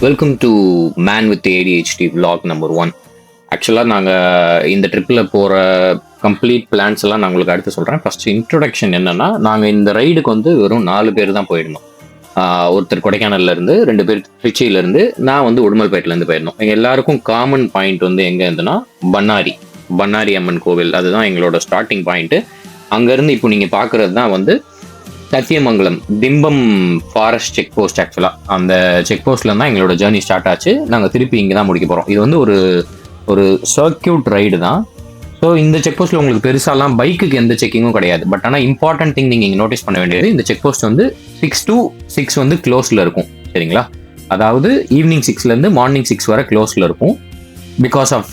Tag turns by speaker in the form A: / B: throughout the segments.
A: Welcome to man with ADHD vlog number 1. ஆக்சுவலாக நாங்கள் இந்த ட்ரிப்பில் போகிற கம்ப்ளீட் பிளான்ஸ் எல்லாம் நான் உங்களுக்கு அடுத்து சொல்கிறேன். ஃபஸ்ட்டு இன்ட்ரொடக்ஷன் என்னென்னா, நாங்கள் இந்த ரைடுக்கு வந்து வெறும் 4 பேர் தான் போயிருந்தோம். ஒருத்தர் கொடைக்கானல்லேருந்து, 2 பேர் திருச்சியிலேருந்து, நான் வந்து உடுமல்பேட்டிலேருந்து போயிருந்தோம். எங்கள் எல்லாருக்கும் காமன் பாயிண்ட் வந்து எங்கே இருந்துன்னா பண்ணாரி அம்மன் கோவில். அதுதான் எங்களோட ஸ்டார்டிங் பாயிண்ட்டு. அங்கேருந்து இப்போ நீங்கள் பார்க்குறது தான் வந்து Sathyamangalam Thimbam forest check post. ஆக்சுவலாக அந்த செக் போஸ்ட்ல தான் எங்களோட ஜேர்னி ஸ்டார்ட் ஆச்சு. நாங்கள் திருப்பி இங்கே தான் முடிக்க போகிறோம். இது வந்து ஒரு சர்க்கியூட் ரைடு தான். ஸோ இந்த செக் போஸ்ட்டில் உங்களுக்கு பெருசாலாம் பைக்குக்கு எந்த செக்கிங்கும் கிடையாது. பட் ஆனால் இம்பார்ட்டன்ட் திங் நீங்கள் இங்கே நோட்டீஸ் பண்ண வேண்டியது, இந்த செக் போஸ்ட் வந்து 6 to 6 வந்து க்ளோஸில் இருக்கும். சரிங்களா? அதாவது ஈவினிங் 6லேருந்து மார்னிங் 6 வரை க்ளோஸில் இருக்கும். Because of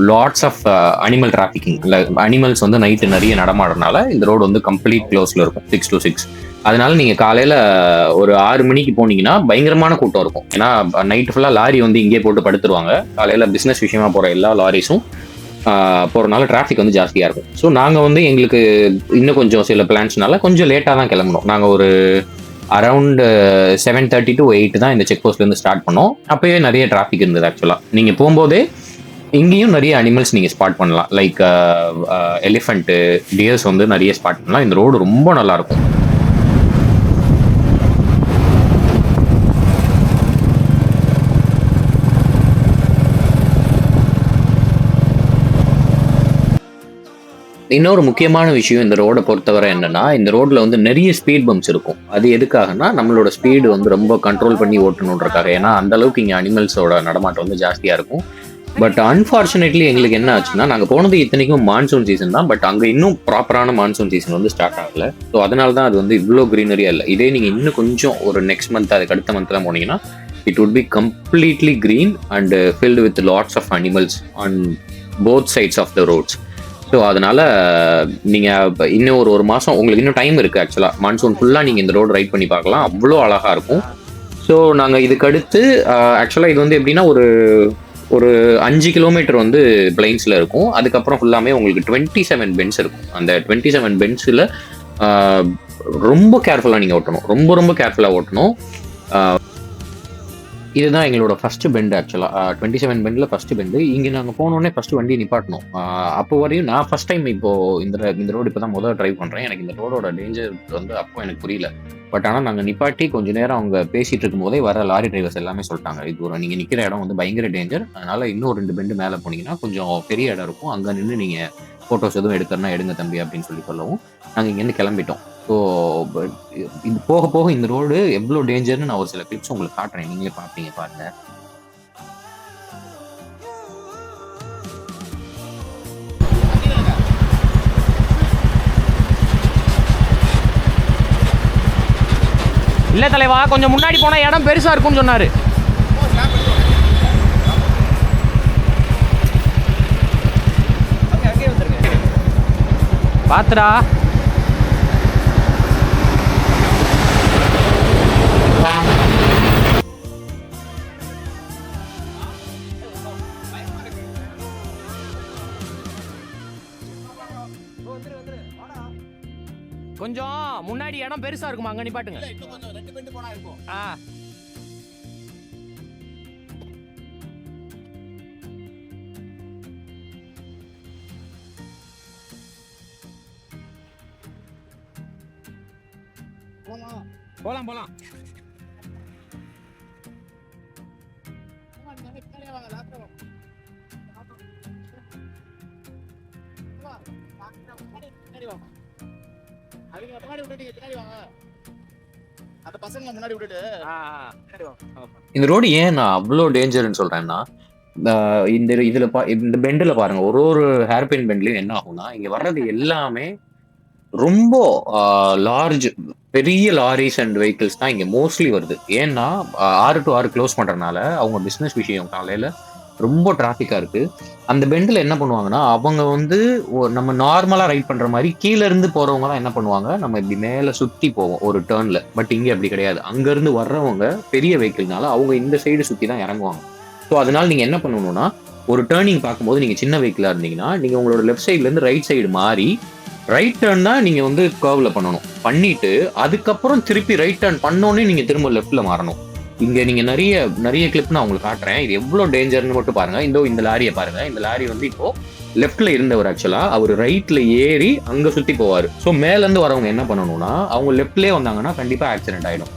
A: lots of animal trafficking. இல்லை, அனிமல்ஸ் வந்து நைட்டு நிறைய நடமாடுறதுனால இந்த ரோடு வந்து கம்ப்ளீட் க்ளோஸில் இருக்கும் 6 to 6. அதனால நீங்கள் காலையில் ஒரு 6 மணிக்கு போனீங்கன்னா பயங்கரமான கூட்டம் இருக்கும். ஏன்னா நைட்டு ஃபுல்லாக லாரி வந்து இங்கே போட்டு படுத்துருவாங்க. காலையில் பிஸ்னஸ் விஷயமா போகிற எல்லா லாரிஸும் போகிறனால டிராஃபிக் வந்து ஜாஸ்தியாக இருக்கும். ஸோ நாங்கள் வந்து எங்களுக்கு இன்னும் கொஞ்சம் சில பிளான்ஸ்னால கொஞ்சம் லேட்டாக தான் கிளம்பணும். நாங்கள் ஒரு அரௌண்ட் 7:30 to 8 தான் இந்த செக் போஸ்ட்லேருந்து ஸ்டார்ட் பண்ணோம். அப்போயே நிறைய டிராஃபிக் இருந்தது. ஆக்சுவலாக நீங்கள் போகும்போதே இங்கேயும் நிறைய அனிமல்ஸ் நீங்கள் ஸ்பாட் பண்ணலாம். லைக் எலிஃபண்ட்டு, டியர்ஸ் வந்து நிறைய ஸ்பாட் பண்ணலாம். இந்த ரோடு ரொம்ப நல்லாயிருக்கும். இன்னொரு முக்கியமான விஷயம் இந்த ரோடை பொறுத்தவரை என்னன்னா, இந்த ரோட்ல வந்து நிறைய ஸ்பீட் பம்ப்ஸ் இருக்கும். அது எதுக்காகனா, நம்மளோட ஸ்பீடு வந்து ரொம்ப கண்ட்ரோல் பண்ணி ஓட்டணுன்றக்காக. ஏன்னா அந்த அளவுக்கு இங்கே அனிமல்ஸோட நடமாட்டம் வந்து ஜாஸ்தியாக இருக்கும். பட் அன்ஃபார்ச்சுனேட்லி எங்களுக்கு என்ன ஆச்சுன்னா, நாங்கள் போனது இத்தனைக்கும் மான்சூன் சீசன் தான். பட் அங்கே இன்னும் ப்ராப்பரான மான்சூன் சீசன் வந்து ஸ்டார்ட் ஆகலை. ஸோ அதனால தான் அது வந்து இவ்வளோ க்ரீனரியா இல்லை. இதே நீங்கள் இன்னும் கொஞ்சம் ஒரு நெக்ஸ்ட் மந்த், அதுக்கு அடுத்த மந்த்லாம் போனீங்கன்னா, it would be completely green and filled with lots of animals on both sides of the roads. So அதனால் நீங்கள் இன்னும் ஒரு மாதம் உங்களுக்கு இன்னும் டைம் இருக்குது. ஆக்சுவலாக மான்சூன் ஃபுல்லாக நீங்கள் இந்த ரோடு ரைட் பண்ணி பார்க்கலாம். அவ்வளோ அழகாக இருக்கும். ஸோ நாங்கள் இதுக்கடுத்து ஆக்சுவலாக இது வந்து எப்படின்னா ஒரு 5 கிலோமீட்டர் வந்து பிளைன்ஸில் இருக்கும். அதுக்கப்புறம் ஃபுல்லாமே உங்களுக்கு 27 பென்ஸ் இருக்கும். அந்த 27 பென்ஸில் ரொம்ப கேர்ஃபுல்லாக நீங்கள் ஓட்டணும். ரொம்ப ரொம்ப கேர்ஃபுல்லாக ஓட்டணும். இதுதான் எங்களோட ஃபஸ்ட்டு பெண்டு. ஆக்சுவலாக 27 பெண்டில் ஃபஸ்ட்டு பெண்டு. இங்கே நாங்கள் போனோடனே ஃபஸ்ட்டு வண்டி நிப்பாட்டணும். அப்போ வரையும் நான் ஃபஸ்ட் டைம் இப்போது இந்த ரோடு இப்போ தான் முதல்ல ட்ரைவ் பண்ணுறேன். எனக்கு இந்த ரோடோட டேஞ்சர் வந்து அப்போ எனக்கு புரியல. பட் ஆனால் நாங்கள் நிப்பாட்டி கொஞ்சம் நேரம் அவங்க பேசிகிட்டு இருக்கும் போதே வர லாரி டிரைவர்ஸ் எல்லாமே சொல்லிட்டாங்க, இது நீங்கள் நிற்கிற இடம் வந்து பயங்கர டேஞ்சர். அதனால் இன்னும் 2 பெண்டு மேலே போனீங்கன்னா கொஞ்சம் பெரிய இடம் இருக்கும். அங்கே நின்று நீங்கள் ஃபோட்டோஸ் எதுவும் எடுக்கிறனா எடுங்க தம்பி அப்படின்னு சொல்லவும் நாங்கள் இங்கேருந்து கிளம்பிட்டோம். ஸோ இது போக போக இந்த ரோடு எவ்வளோ டேஞ்சர்னு நான் ஒரு சில கிளிப்ஸ் உங்களுக்கு காட்டுறேன். நீங்களே பார்ப்பீங்க, பாருங்க.
B: இல்லை தலைவா, கொஞ்சம் முன்னாடி போனால் இடம் பெருசாக இருக்கும்னு சொன்னார். பார்த்துடா. கொஞ்சம் முன்னாடி இடம் பெருசா இருக்குமா, அங்க நிப்பாட்டுங்க. போலாம் போலாம்.
A: இந்த ரோடு ஏன் நான் அவ்வளோ டேஞ்சர்னு சொல்றேன்னா, இந்த பெண்டில் பாருங்க, ஒரு ஹேர்பின் பெண்ட்லயும் என்ன ஆகும்னா, இங்க வர்றது எல்லாமே ரொம்ப லார்ஜ் பெரிய லாரிஸ் அண்ட் வெஹிக்கிள்ஸ் தான் இங்க மோஸ்ட்லி வருது. ஏன்னா 6 to 6 க்ளோஸ் பண்றதுனால அவங்க பிஸ்னஸ் விஷயம் காலையில ரொம்ப டிராஃபிக்கா இருக்கு. அந்த பெண்டில் என்ன பண்ணுவாங்கன்னா, அவங்க வந்து நம்ம நார்மலா ரைட் பண்ற மாதிரி கீழே இருந்து போறவங்க தான் என்ன பண்ணுவாங்க, நம்ம இப்படி மேல சுத்தி போவோம் ஒரு டேர்ன்ல. பட் இங்க அப்படி கிடையாது. அங்க இருந்து வர்றவங்க பெரிய வெஹிக்கிள்னால அவங்க இந்த சைடு சுத்தி தான் இறங்குவாங்க. ஸோ அதனால நீங்க என்ன பண்ணணும்னா, ஒரு டேர்னிங் பார்க்கும்போது நீங்கள் சின்ன வெஹிக்கிளாக இருந்தீங்கன்னா நீங்கள் உங்களோட லெஃப்ட் சைட்லேருந்து ரைட் சைடு மாறி ரைட் டேர்ன் தான் நீங்கள் வந்து கர்வில் பண்ணணும். பண்ணிட்டு அதுக்கப்புறம் திருப்பி ரைட் டேர்ன் பண்ணோன்னே நீங்கள் திரும்ப லெஃப்ட்டில் மாறணும். இங்கே நீங்கள் நிறைய கிளிப் நான் உங்களுக்கு காட்டுறேன். இது எவ்வளோ டேஞ்சர்னு மட்டும் பாருங்கள். இந்த லாரியை பாருங்கள். இந்த லாரி வந்து இப்போ லெஃப்ட்டில் இருந்தவர் ஆக்சுவலாக அவர் ரைட்டில் ஏறி அங்கே சுற்றி போவார். ஸோ மேலேருந்து வரவங்க என்ன பண்ணணும்னா அவங்க லெஃப்ட்லேயே வந்தாங்கன்னா கண்டிப்பாக ஆக்சிடென்ட் ஆகிடும்.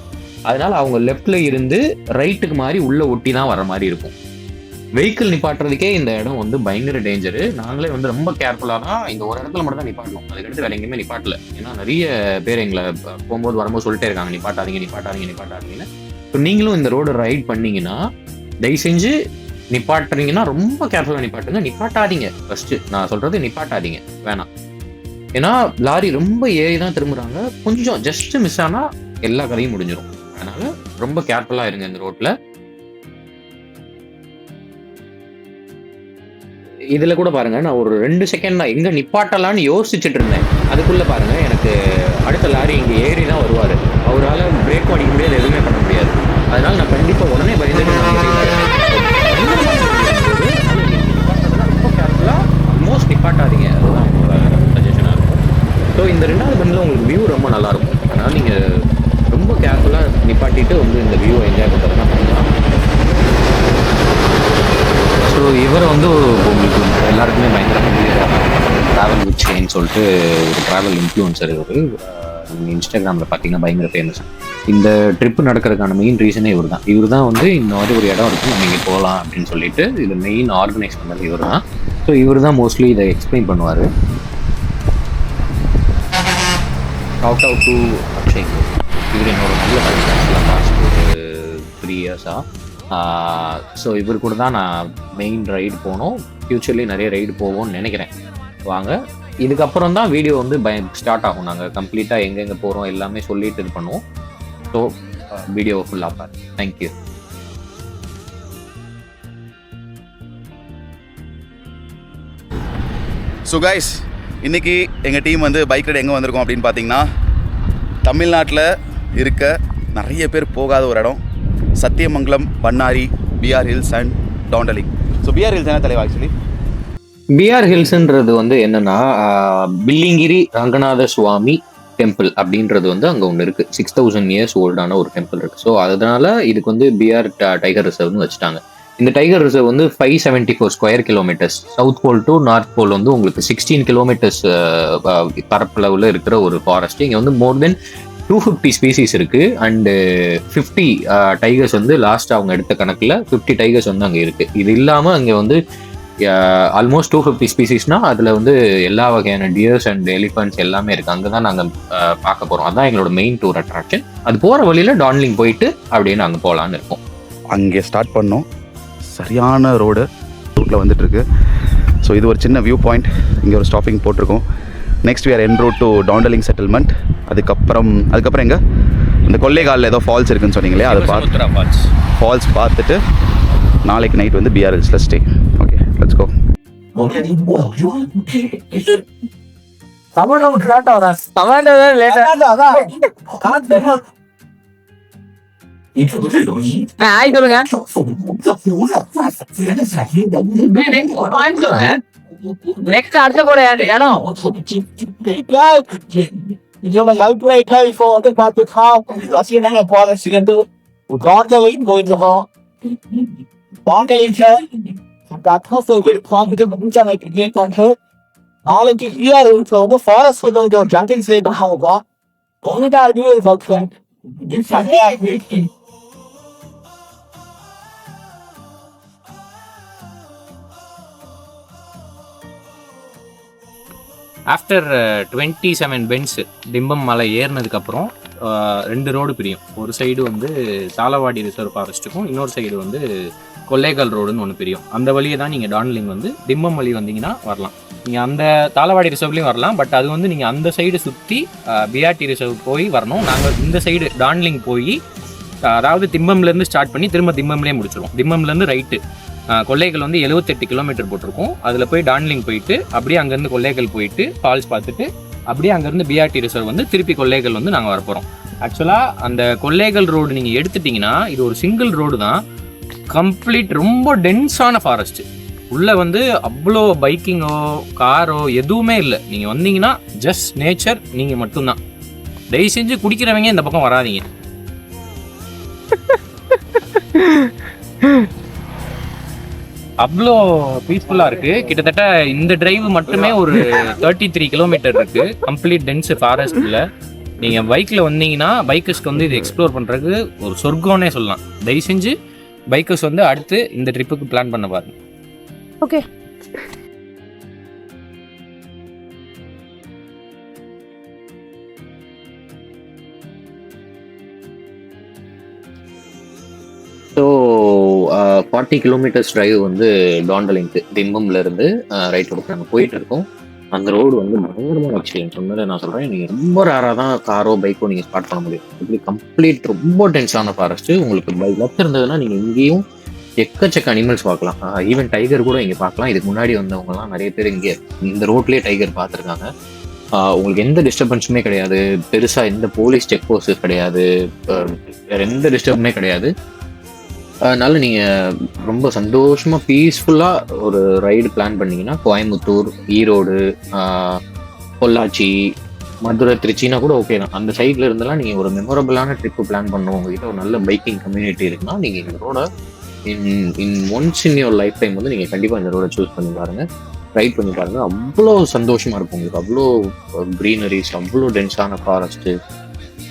A: அதனால அவங்க லெஃப்ட்டில் இருந்து ரைட்டுக்கு மாதிரி உள்ளே ஒட்டி தான் வர மாதிரி இருக்கும். வெஹிக்கிள் நிப்பாட்டுறதுக்கே இந்த இடம் வந்து பயங்கர டேஞ்சரு. நாங்களே வந்து ரொம்ப கேர்ஃபுல்லாக தான் இந்த ஒரு இடத்துல மட்டும் தான் நிப்பாட்டணும். அதுக்கடுத்து வேற எங்கேயுமே நிப்பாட்டல. ஏன்னா நிறைய பேர் எங்களை போகும்போது வரும்போது சொல்லிட்டே இருக்காங்க நிப்பாட்டாதீங்கன்னு. ஸோ நீங்களும் இந்த ரோடு ரைட் பண்ணீங்கன்னா தயவு செஞ்சு நிப்பாட்டுறீங்கன்னா ரொம்ப கேர்ஃபுல்லாக நிப்பாட்டுங்க. நிப்பாட்டாதீங்க. ஃபர்ஸ்ட் நான் சொல்றது நிப்பாட்டாதீங்க, வேணாம். ஏன்னா லாரி ரொம்ப ஏறி தான் திரும்புறாங்க. கொஞ்சம் ஜஸ்ட் மிஸ் ஆனா எல்லா கதையும் முடிஞ்சிடும். அதனால ரொம்ப கேர்ஃபுல்லாக இருங்க இந்த ரோட்ல. இதுல கூட பாருங்க, நான் ஒரு 2 செகண்ட் தான் எங்க நிப்பாட்டலான்னு யோசிச்சுட்டு இருந்தேன். அதுக்குள்ள பாருங்க எனக்கு அடுத்த லாரி இங்க ஏறி தான் வருவாரு. அவரால் பிரேக் அடிக்க முடியாது, எதுவுமே பண்ண முடியாது. அதனால நான் கண்டிப்பா உடனே பயந்துட்டு ரொம்ப கேர்ஃபுல்லா ஆல்மோஸ்ட் நிப்பாட்டாதீங்க. அதுதான் சஜஷனா இருக்கும். ஸோ இந்த 2வது பண்டில் உங்களுக்கு வியூ ரொம்ப நல்லா இருக்கும். அதனால நீங்க ரொம்ப கேர்ஃபுல்லா நிப்பாட்டிட்டு வந்து இந்த வியூ என்ஜாய் பண்றதுனா பண்ணலாம். ஸோ இவர் வந்து உங்களுக்கு எல்லாருக்குமே பயங்கரமாக ட்ராவல் வித் செயின்னு சொல்லிட்டு ஒரு ட்ராவல் இன்ஃப்ளூயன்சர். இவர் இன்ஸ்டாகிராமில் பார்த்தீங்கன்னா பயங்கர ஃபேமஸ். இந்த ட்ரிப்பு நடக்கிறதுக்கான மெயின் ரீசனே இவர் தான் வந்து இந்த மாதிரி ஒரு இடம் இருக்கும், நம்ம இங்கே போகலாம் அப்படின்னு சொல்லிட்டு இது மெயின் ஆர்கனைஸ் பண்ணது இவர் தான். ஸோ இவர் தான் மோஸ்ட்லி இதை எக்ஸ்பிளைன் பண்ணுவார். Shout out to Akshay. இவர் என்னோட நல்ல பரிசு பாஸ்ட் ஒரு 3 இயர்ஸாக. ஸோ இவர் கூட தான் நான் மெயின் ரைடு போனோம். ஃப்யூச்சர்லேயும் நிறைய ரைடு போவோம்னு நினைக்கிறேன். வாங்க, இதுக்கப்புறம் தான் வீடியோ வந்து ஸ்டார்ட் ஆகும். நாங்கள் கம்ப்ளீட்டாக எங்கெங்கே போகிறோம் எல்லாமே சொல்லிட்டு இது பண்ணுவோம். ஸோ வீடியோவை ஃபுல்லாக பாருங்க. தேங்க்யூ.
C: ஸோ கைஸ், இன்றைக்கி எங்கள் டீம் வந்து பைக் ரைடு எங்கே வந்திருக்கோம் அப்படின்னு பார்த்தீங்கன்னா, தமிழ்நாட்டில் இருக்க நிறைய பேர் போகாத ஒரு இடம், Sathyamangalam, Bannari, BR hills and Tandaling. So BR hills என்ன தலைவா? ஆக்சுவலி
A: பிஆர் ஹில்ஸ்ன்றது வந்து என்னன்னா பில்லிங்கிரி ரங்கநாத சுவாமி டெம்பிள் அப்படின்றது வந்து அங்கே ஒன்று இருக்குது. 6000 இயர்ஸ் ஓல்டான ஒரு டெம்பிள் இருக்குது. ஸோ அதனால இதுக்கு வந்து பிஆர் டைகர் ரிசர்வ்னு வச்சுட்டாங்க. இந்த டைகர் ரிசர்வ் வந்து 574 square kilometres. South pole to north pole வந்து உங்களுக்கு 16 கிலோமீட்டர்ஸ் பரப்பளவில் இருக்கிற ஒரு ஃபாரஸ்ட். இங்கே வந்து மோர் தென் 250 ஸ்பீசிஸ் இருக்குது. அண்டு 50 டைகர்ஸ் வந்து லாஸ்ட் அவங்க எடுத்த கணக்கில் 50 டைகர்ஸ் வந்து அங்கே இருக்குது. இது இல்லாமல் அங்கே வந்து ஆல்மோஸ்ட் 250 ஸ்பீசிஸ்னால் அதில் வந்து எல்லா வகையான டியர்ஸ் அண்ட் எலிஃபண்ட்ஸ் எல்லாமே இருக்குது. அங்கே தான் நாங்கள் பார்க்க போகிறோம். அதுதான் எங்களோட மெயின் டூர் அட்ராக்ஷன். அது போகிற வழியில் டான்லிங் போயிட்டு அப்படியே நாங்கள் போகலான்னு இருக்கோம்.
C: அங்கே ஸ்டார்ட் பண்ணோம். சரியான ரூட்டில் வந்துட்டுருக்கு. ஸோ இது ஒரு சின்ன வியூ பாயிண்ட். இங்கே ஒரு ஸ்டாப்பிங் போட்டிருக்கோம். Next we are en route to Tandaling settlement. அதுக்கப்புறம் எங்கே இந்த கொல்லைகாலில் ஏதோ ஃபால்ஸ் இருக்குன்னு சொன்னீங்களே, அதை ஃபால்ஸ் பார்த்துட்டு நாளைக்கு நைட் வந்து பிஆர் ஹில்ஸில் stay. Okay, let's go.
D: Next அடுத்த கூட இடம்
E: nhưng mà lấy play thay for cái ba tuyệt không đó xin năng là qua là sự tư có cho ít người được không có cái gì chơi đã thốt sự việc con cái cũng cho này cái game con thứ nó lên cái kia rồi thường có phó là sự đồ chẳng tin gì cũng không có người ta đưa vào chuyện những sản phẩm
B: after 27 bends Thimbam மலை ஏறினதுக்கப்புறம் 2 road பிரியும். ஒரு side வந்து Thalavadi reserve ஃபாரஸ்ட்டுக்கும், இன்னொரு side வந்து கொல்லேகால் ரோடுன்னு ஒன்று பிரியும். அந்த வழியை தான் நீங்கள் டான்லிங் வந்து திம்பம் வழி வந்தீங்கன்னா வரலாம். நீங்கள் அந்த தாளவாடி ரிசர்வ்லேயும் வரலாம். பட் அது வந்து நீங்கள் அந்த சைடு சுற்றி பிஆர்டி ரிசர்வ் போய் வரணும். நாங்கள் இந்த சைடு டான்லிங் போய், அதாவது திம்பம்லேருந்து ஸ்டார்ட் பண்ணி திரும்ப திம்பம்லேயே முடிச்சிடுவோம். திம்பம்லேருந்து ரைட்டு கொல்லைகள் வந்து 78 கிலோமீட்டர் போட்டிருக்கோம். அதில் போய் டான்லிங் போயிட்டு அப்படியே அங்கேருந்து கொல்லைகள் போயிட்டு ஃபால்ஸ் பார்த்துட்டு அப்படியே அங்கேருந்து பிஆர்டி ரிசர்வ் வந்து திருப்பி கொல்லைகள் வந்து நாங்கள் வரப்போகிறோம். ஆக்சுவலாக அந்த கொல்லைகள் ரோடு நீங்கள் எடுத்துட்டிங்கன்னா இது ஒரு சிங்கிள் ரோடு தான். கம்ப்ளீட் ரொம்ப டென்ஸான ஃபாரஸ்ட்டு. உள்ள வந்து அவ்வளோ பைக்கிங்கோ காரோ எதுவுமே இல்லை. நீங்கள் வந்தீங்கன்னா ஜஸ்ட் நேச்சர் நீங்கள் மட்டும்தான். தயவு செஞ்சு குடிக்கிறவங்க இந்த பக்கம் வராதீங்க. அவ்வளோ பீஸ்ஃபுல்லாக இருக்குது. கிட்டத்தட்ட இந்த டிரைவ் மட்டுமே ஒரு 33 கிலோமீட்டர் இருக்குது. கம்ப்ளீட் டென்ஸ் ஃபாரஸ்ட்டில் நீங்கள் பைக்கில் வந்தீங்கன்னா பைக்கர்ஸ்க்கு வந்து இது எக்ஸ்ப்ளோர் பண்ணுறதுக்கு ஒரு சொர்க்கம்னே சொல்லலாம். தயவு செஞ்சு பைக்கர்ஸ் வந்து அடுத்து இந்த ட்ரிப்புக்கு பிளான் பண்ண பாருங்க.
F: ஓகே.
A: ஸோ 40 கிலோமீட்டர்ஸ் டிரைவ் வந்து டாண்டலிங்க்கு திம்பம்ல இருந்து ரைட் ரோடு நாங்கள் போயிட்டு இருக்கோம். அந்த ரோடு வந்து பயங்கரமான எக்ஸ்பீரியன்ஸ். உண்மையில நான் சொல்கிறேன், நீங்கள் ரொம்ப ரேராக தான் காரோ பைக்கோ நீங்கள் ஸ்டார்ட் பண்ண முடியும். இப்படி கம்ப்ளீட் ரொம்ப டென்ஸான ஃபாரஸ்ட்டு. உங்களுக்கு லக் இருந்ததுன்னா நீங்கள் இங்கேயும் எக்கச்சக்க அனிமல்ஸ் பார்க்கலாம். ஈவன் டைகர் கூட இங்கே பார்க்கலாம். இதுக்கு முன்னாடி வந்தவங்கலாம் நிறைய பேர் இங்கே இந்த ரோட்லேயே டைகர் பார்த்துருக்காங்க. உங்களுக்கு எந்த டிஸ்டர்பன்ஸுமே கிடையாது. பெருசாக எந்த போலீஸ் செக் போஸ்ட் கிடையாது. வேறு எந்த டிஸ்டர்புமே கிடையாது. அதனால நீங்கள் ரொம்ப சந்தோஷமாக பீஸ்ஃபுல்லாக ஒரு ரைடு பிளான் பண்ணிங்கன்னா கோயம்புத்தூர், ஈரோடு, பொள்ளாச்சி, மதுரை, திருச்சினா கூட ஓகே தான். அந்த சைடில் இருந்தெல்லாம் நீங்கள் ஒரு மெமரபிளான ட்ரிப்பு பிளான் பண்ணணும், உங்ககிட்ட ஒரு நல்ல பைக்கிங் கம்யூனிட்டி இருக்குன்னா நீங்கள் இந்த ரோட once in your life time வந்து நீங்கள் கண்டிப்பாக இந்த ரோடை சூஸ் பண்ணி பாருங்கள், ரைட் பண்ணி பாருங்கள். அவ்வளோ சந்தோஷமாக இருக்கும் உங்களுக்கு. அவ்வளோ க்ரீனரிஸ், அவ்வளோ டென்ஸான ஃபாரஸ்ட்டு,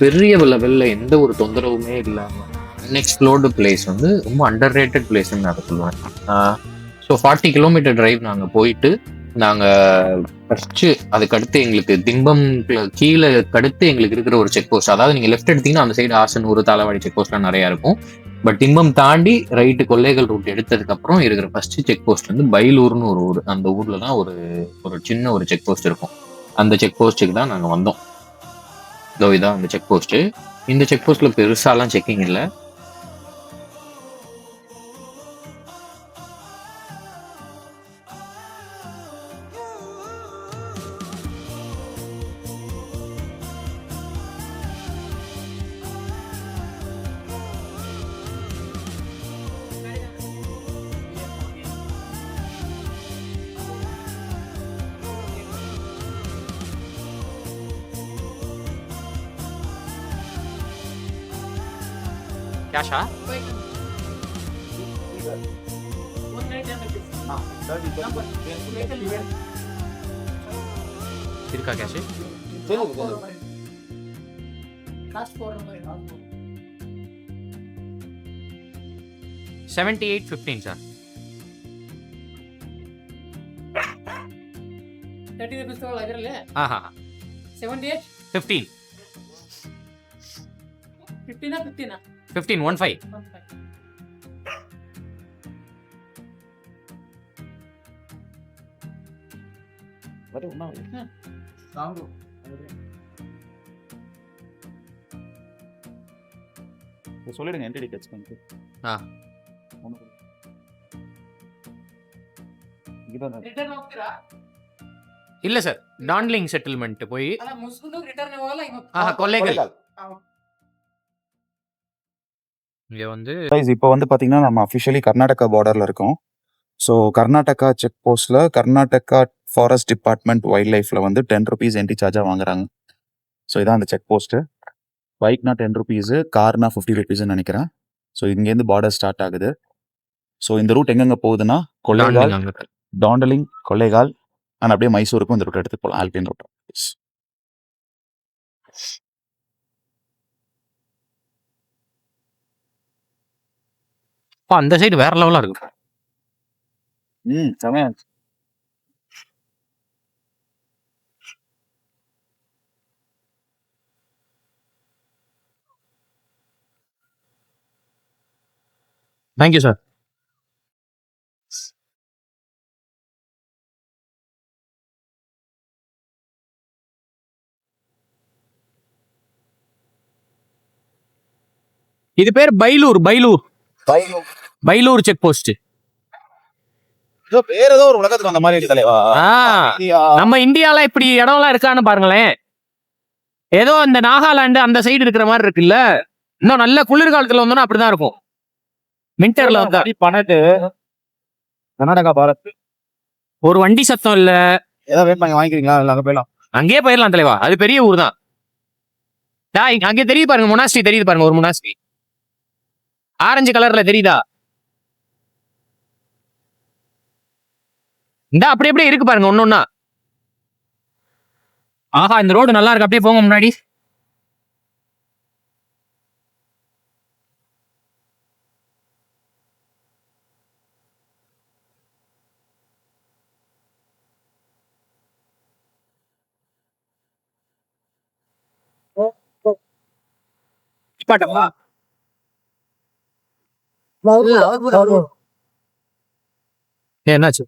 A: பெரிய லெவலில் எந்த ஒரு தொந்தரவுமே இல்லாமல் அன்எக்ஸ்ப்ளோர்டு பிளேஸ் வந்து ரொம்ப அண்டர் ரேட்டட் பிளேஸ்ன்னு நான் சொல்லுவேன். ஸோ 40 கிலோமீட்டர் டிரைவ் நாங்கள் போயிட்டு நாங்கள் ஃபஸ்ட்டு அதுக்கடுத்து எங்களுக்கு திம்பம் கீழே கடுத்து எங்களுக்கு இருக்கிற ஒரு செக் போஸ்ட், அதாவது நீங்கள் லெஃப்ட் எடுத்தீங்கன்னா அந்த சைடு ஆசனூர், தாளவாடி செக் போஸ்ட்லாம் நிறையா இருக்கும். பட் திம்பம் தாண்டி ரைட்டு கொல்லைகள் ரூட் எடுத்ததுக்கப்புறம் இருக்கிற ஃபர்ஸ்ட் செக் போஸ்ட் வந்து பைலூர்னு ஒரு ஊர். அந்த ஊரில் தான் ஒரு சின்ன ஒரு செக் போஸ்ட் இருக்கும். அந்த செக் போஸ்ட்டுக்கு தான் நாங்கள் வந்தோம். இதோ இதான் அந்த செக் போஸ்ட்டு. இந்த செக் போஸ்ட்டில் பெருசாலாம் செக்கிங் இல்லை.
B: கேஷா இருக்கா? Cash 7815 sir.
D: 30 rupees ತಗೊಳ್ಳ ಇದರಲ್ಲಿ
B: ಆಹಾ
D: 78
B: 15
D: 15
B: 15 15
C: சொல்லிடுங்க என்டிடி டச் பண்ணிட்டு.
D: ರಿಟರ್ನ್ ಹೋಗ್ತೀರಾ?
B: இல்ல சார், டான்லிங் செட்டில்மெண்ட் போய்
D: ಅಲ್ಲ ಮುಸ್ಕೊಂಡು ರಿಟರ್ನ್ ಹೋಗಲ್ಲ
B: கொல்லைகள் இங்க வந்து
C: இப்போ வந்து பார்த்தீங்கன்னா நம்ம அஃபிஷியலி கர்நாடகா பார்டரில் இருக்கோம். ஸோ கர்நாடகா செக் போஸ்ட்டில் கர்நாடகா ஃபாரஸ்ட் டிபார்ட்மெண்ட் வைல்ட் லைஃப்பில் வந்து 10 rupees என்ட்ரி சார்ஜாக வாங்குறாங்க. ஸோ இதான் அந்த செக் போஸ்ட்டு. பைக்னா 10 rupees, கார்னா 50 rupees நினைக்கிறேன். ஸோ இங்கேருந்து பார்டர் ஸ்டார்ட் ஆகுது. ஸோ இந்த ரூட் எங்கெங்கே போகுதுன்னா கொல்லைகால், டாண்டலிங், கொல்லைகால் அண்ட் அப்படியே மைசூருக்கும் இந்த ரூட் எடுத்து போகலாம், ஆல்பின் ரூட்.
B: அந்த சைடு வேற லெவலா இருக்கு.
C: செமையா.
B: Thank you sir. இது பேர் பைலூர் செக் போஸ்ட்.
C: வேற ஏதோ ஒரு உலகத்துக்கு அந்த மாதிரி தலைவா.
B: நம்ம இந்தியால இப்படி இடம்லாம் இருக்கான்னு பாருங்களேன். ஏதோ இந்த நாகாலாந்து அந்த சைடு இருக்கிற மாதிரி இருக்குல்ல. இன்னும் நல்ல குளிர்காலத்துல வந்தோம்னா அப்படிதான் இருக்கும். விண்டர்ல வந்தா
C: 12
E: கர்நாடகா பாரத்.
B: ஒரு வண்டி சத்தம் இல்ல.
E: ஏதாவது வேணுமா வாங்கிக்கிறீங்களா? இல்லை அங்கே போயிடலாம்.
B: அங்கேயே போயிடலாம் தலைவா, அது பெரிய ஊர் தான். அங்கே தெரியுது பாருங்க, மொனாஸ்ட்ரி தெரியுது பாருங்க, ஒரு மொனாஸ்ட்ரி ஆரஞ்சு கலர்ல தெரியுதா? இந்த அப்படி அப்படியே இருக்கு பாருங்க ஒன்னொன்னா. ஆஹா, இந்த ரோடு நல்லா இருக்கு, அப்படியே போங்க முன்னாடி. பாட்டமா என்னாச்சு?